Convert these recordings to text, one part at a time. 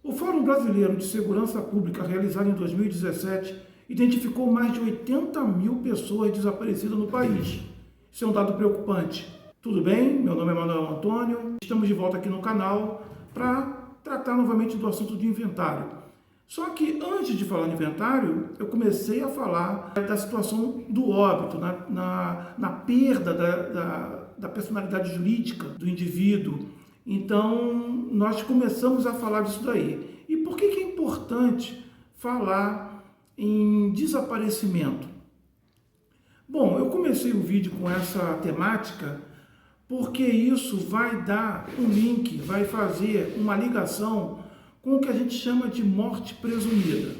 O Fórum Brasileiro de Segurança Pública, realizado em 2017, identificou mais de 80 mil pessoas desaparecidas no país. Isso é um dado preocupante. Tudo bem? Meu nome é Manuel Antônio. Estamos de volta aqui no canal para tratar novamente do assunto de inventário. Só que antes de falar no inventário, eu comecei a falar da situação do óbito, na perda da personalidade jurídica do indivíduo. Então, nós começamos a falar disso daí. E por que é importante falar em desaparecimento? Bom, eu comecei o vídeo com essa temática porque isso vai dar um link, vai fazer uma ligação com o que a gente chama de morte presumida.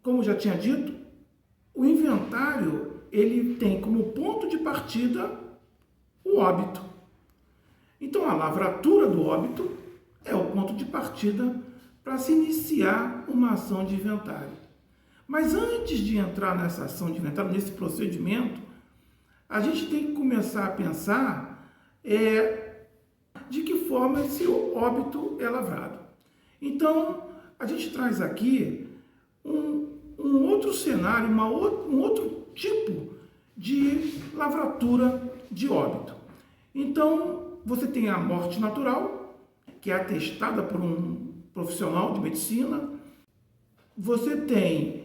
Como já tinha dito, o inventário ele tem como ponto de partida o óbito. Então, a lavratura do óbito é o ponto de partida para se iniciar uma ação de inventário. Mas antes de entrar nessa ação de inventário, nesse procedimento, a gente tem que começar a pensar de que forma esse óbito é lavrado. Então, a gente traz aqui um outro cenário, um outro tipo de lavratura de óbito. Então, você tem a morte natural, que é atestada por um profissional de medicina. Você tem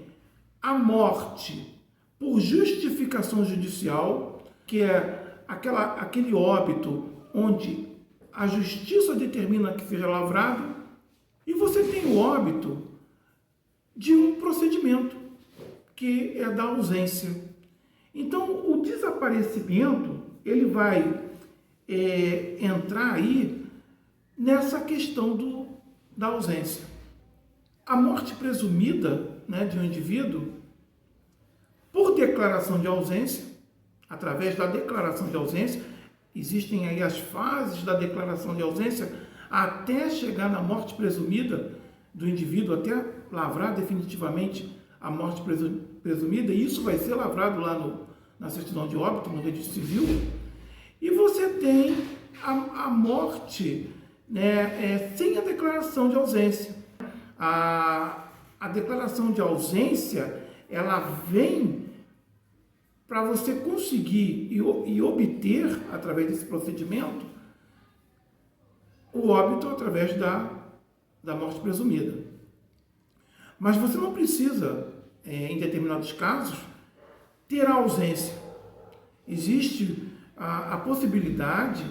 a morte por justificação judicial, que é aquele óbito onde a justiça determina que seja lavrado. E você tem o óbito de um procedimento, que é da ausência. Então, o desaparecimento, ele vai entrar aí nessa questão da ausência. A morte presumida, né, de um indivíduo, por declaração de ausência, através da declaração de ausência, existem aí as fases da declaração de ausência, até chegar na morte presumida do indivíduo, até lavrar definitivamente a morte presumida, e isso vai ser lavrado lá na certidão de óbito, no registro civil. E você tem a morte, né, sem a declaração de ausência. A declaração de ausência, ela vem para você conseguir e obter, através desse procedimento, o óbito através da morte presumida. Mas você não precisa, em determinados casos, ter a ausência. Existe a possibilidade de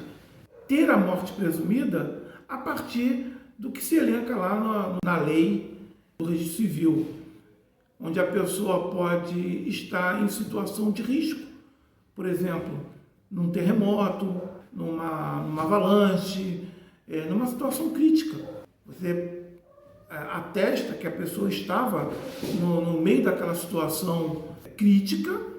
ter a morte presumida a partir do que se elenca lá na lei do registro civil, onde a pessoa pode estar em situação de risco, por exemplo, num terremoto, numa avalanche, numa situação crítica. Você atesta que a pessoa estava no meio daquela situação crítica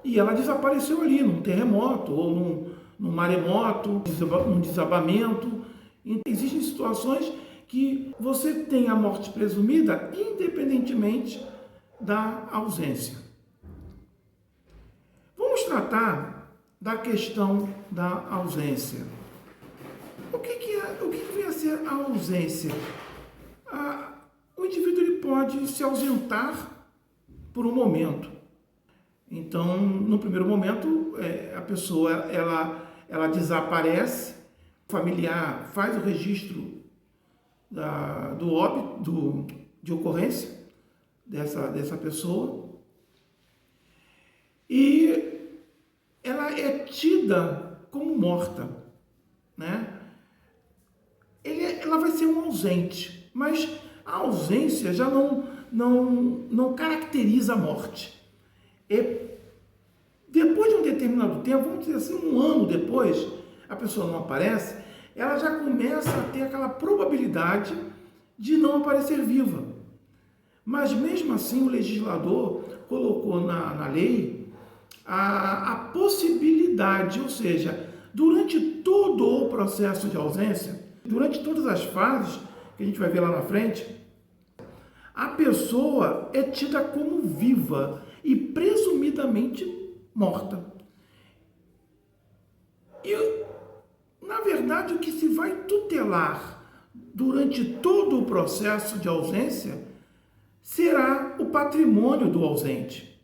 e ela desapareceu ali, num terremoto ou num maremoto, num desabamento. Então, existem situações que você tem a morte presumida independentemente da ausência. Vamos tratar da questão da ausência. O que vem a ser a ausência? O indivíduo ele pode se ausentar por um momento. Então, no primeiro momento, a pessoa ela desaparece, o familiar faz o registro do óbito, de ocorrência dessa pessoa, e ela é tida como morta, né? Ela vai ser um ausente, mas a ausência já não caracteriza a morte. Depois de um determinado tempo, vamos dizer assim, um ano depois, a pessoa não aparece, ela já começa a ter aquela probabilidade de não aparecer viva. Mas mesmo assim, o legislador colocou na lei a possibilidade, ou seja, durante todo o processo de ausência, durante todas as fases que a gente vai ver lá na frente, a pessoa é tida como viva e presumidamente morta. E, na verdade, o que se vai tutelar durante todo o processo de ausência será o patrimônio do ausente.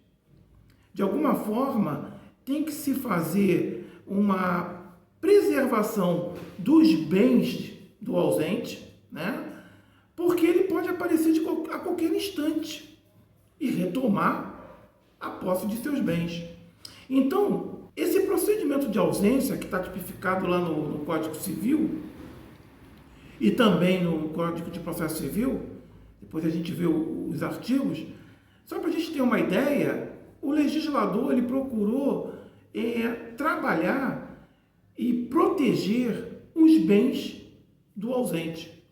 De alguma forma, tem que se fazer uma preservação dos bens do ausente, né? Porque ele pode aparecer a qualquer instante e retomar a posse de seus bens. Então, esse procedimento de ausência, que está tipificado lá no Código Civil e também no Código de Processo Civil, depois a gente vê os artigos, só para a gente ter uma ideia, o legislador ele procurou trabalhar e proteger os bens do ausente.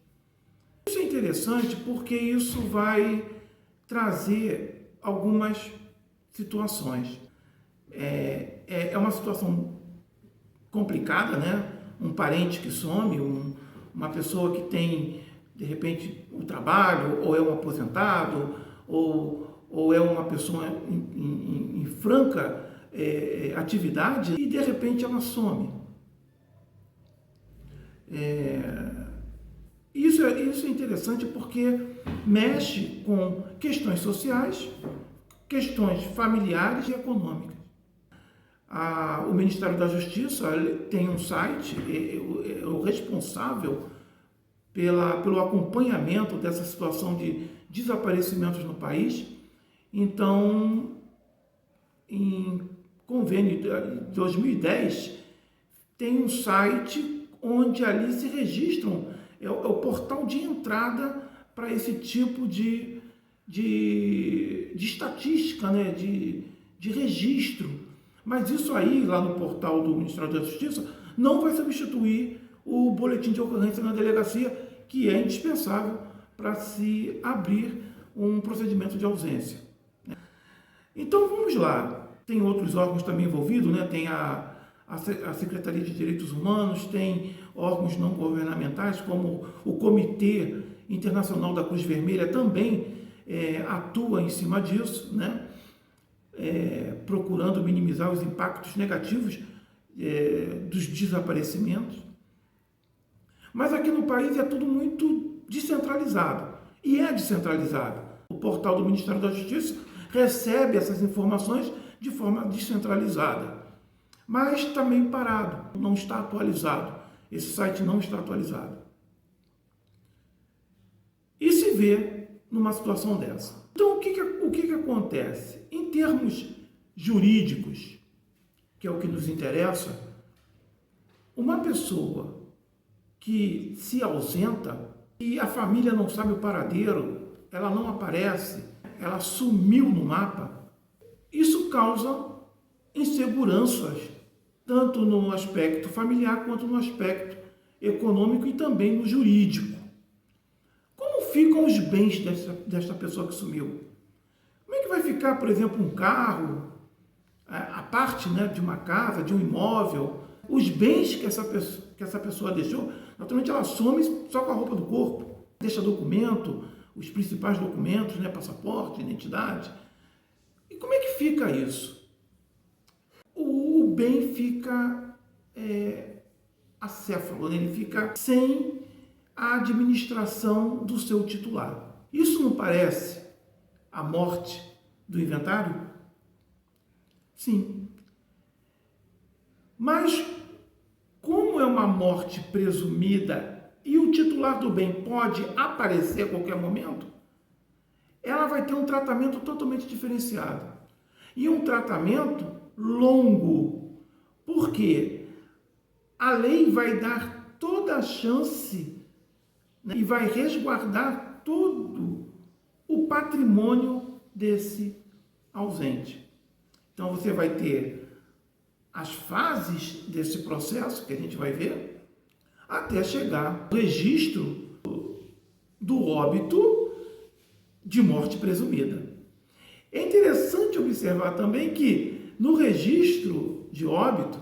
Isso é interessante porque isso vai trazer algumas situações. É uma situação complicada, né? Um parente que some, uma pessoa que tem, de repente, um trabalho, ou é um aposentado, ou é uma pessoa em franca atividade e, de repente, ela some. Isso é interessante porque mexe com questões sociais, questões familiares e econômicas. O Ministério da Justiça tem um site, é o responsável pelo acompanhamento dessa situação de desaparecimentos no país. Então, em convênio de 2010, tem um site onde ali se registram, é o portal de entrada para esse tipo de estatística, né? de registro. Mas isso aí, lá no portal do Ministério da Justiça, não vai substituir o boletim de ocorrência na delegacia, que é indispensável para se abrir um procedimento de ausência. Então, vamos lá. Tem outros órgãos também envolvidos, né? Tem a Secretaria de Direitos Humanos, tem órgãos não governamentais, como o Comitê Internacional da Cruz Vermelha também atua em cima disso, né? Procurando minimizar os impactos negativos dos desaparecimentos. Mas aqui no país é tudo muito descentralizado, e é descentralizado. O portal do Ministério da Justiça recebe essas informações de forma descentralizada, mas está meio parado, não está atualizado. Esse site não está atualizado. E se vê numa situação dessa. Então, o que acontece? Em termos jurídicos, que é o que nos interessa, uma pessoa que se ausenta e a família não sabe o paradeiro, ela não aparece, ela sumiu no mapa, isso causa inseguranças, tanto no aspecto familiar quanto no aspecto econômico e também no jurídico. Como ficam os bens desta pessoa que sumiu? Como é que vai ficar, por exemplo, um carro, a parte, né, de uma casa, de um imóvel, os bens que essa pessoa deixou? Naturalmente ela some só com a roupa do corpo, deixa documento, os principais documentos, né, passaporte, identidade. E como é que fica isso? O bem fica acéfalo, né? Ele fica sem a administração do seu titular. Isso não parece a morte do inventário? Sim. Mas, como é uma morte presumida e o titular do bem pode aparecer a qualquer momento, ela vai ter um tratamento totalmente diferenciado. E um tratamento longo. Por quê? A lei vai dar toda a chance, né, e vai resguardar todo o patrimônio desse ausente. Então, você vai ter as fases desse processo, que a gente vai ver, até chegar ao registro do óbito de morte presumida. É interessante observar também que no registro de óbito,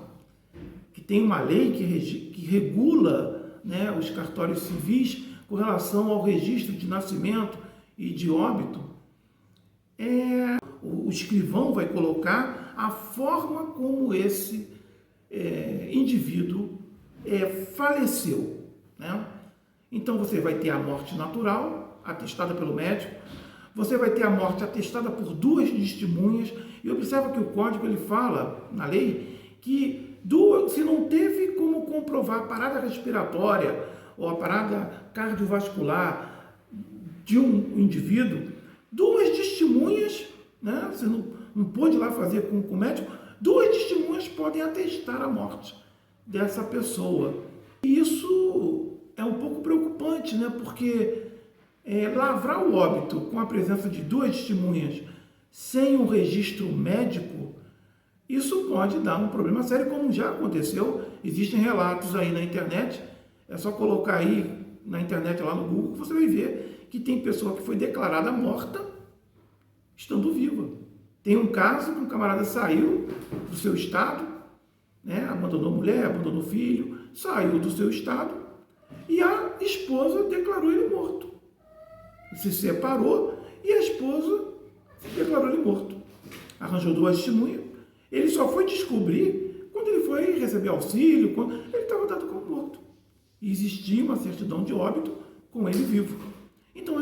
que tem uma lei que regula, né, os cartórios civis com relação ao registro de nascimento e de óbito, o escrivão vai colocar a forma como esse indivíduo faleceu, né? Então você vai ter a morte natural, atestada pelo médico, você vai ter a morte atestada por duas testemunhas, e observa que o Código ele fala, na lei, que se não teve como comprovar a parada respiratória ou a parada cardiovascular de um indivíduo, duas testemunhas, né, você não pôde lá fazer com o médico, duas testemunhas podem atestar a morte dessa pessoa. E isso é um pouco preocupante, né, porque lavrar o óbito com a presença de duas testemunhas sem um registro médico, isso pode dar um problema sério, como já aconteceu. Existem relatos aí na internet, é só colocar aí na internet, lá no Google, que você vai ver que tem pessoa que foi declarada morta estando viva. Tem um caso que um camarada saiu do seu estado, né, abandonou mulher, abandonou filho, saiu do seu estado e a esposa declarou ele morto. Se separou e a esposa declarou ele morto. Arranjou duas testemunhas. Ele só foi descobrir quando ele foi receber auxílio, quando ele estava dado como morto. E existia uma certidão de óbito com ele vivo. Então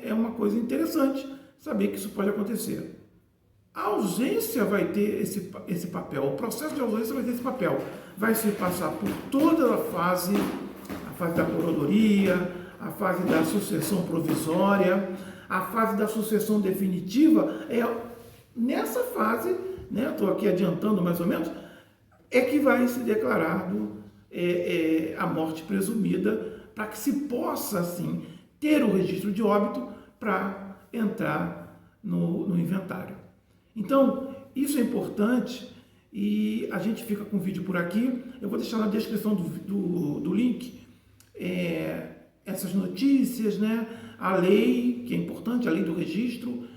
é uma coisa interessante saber que isso pode acontecer. A ausência vai ter esse papel, o processo de ausência vai ter esse papel. Vai se passar por toda a fase da coroadoria, a fase da sucessão provisória, a fase da sucessão definitiva. Nessa fase, né, estou aqui adiantando mais ou menos, é que vai se declarado a morte presumida, para que se possa, assim, ter o registro de óbito para entrar no inventário. Então, isso é importante e a gente fica com o vídeo por aqui. Eu vou deixar na descrição do link essas notícias, né? A lei, que é importante, a lei do registro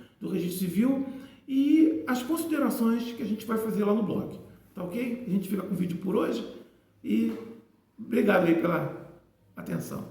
civil e as considerações que a gente vai fazer lá no blog. Tá ok? A gente fica com o vídeo por hoje e obrigado aí pela atenção.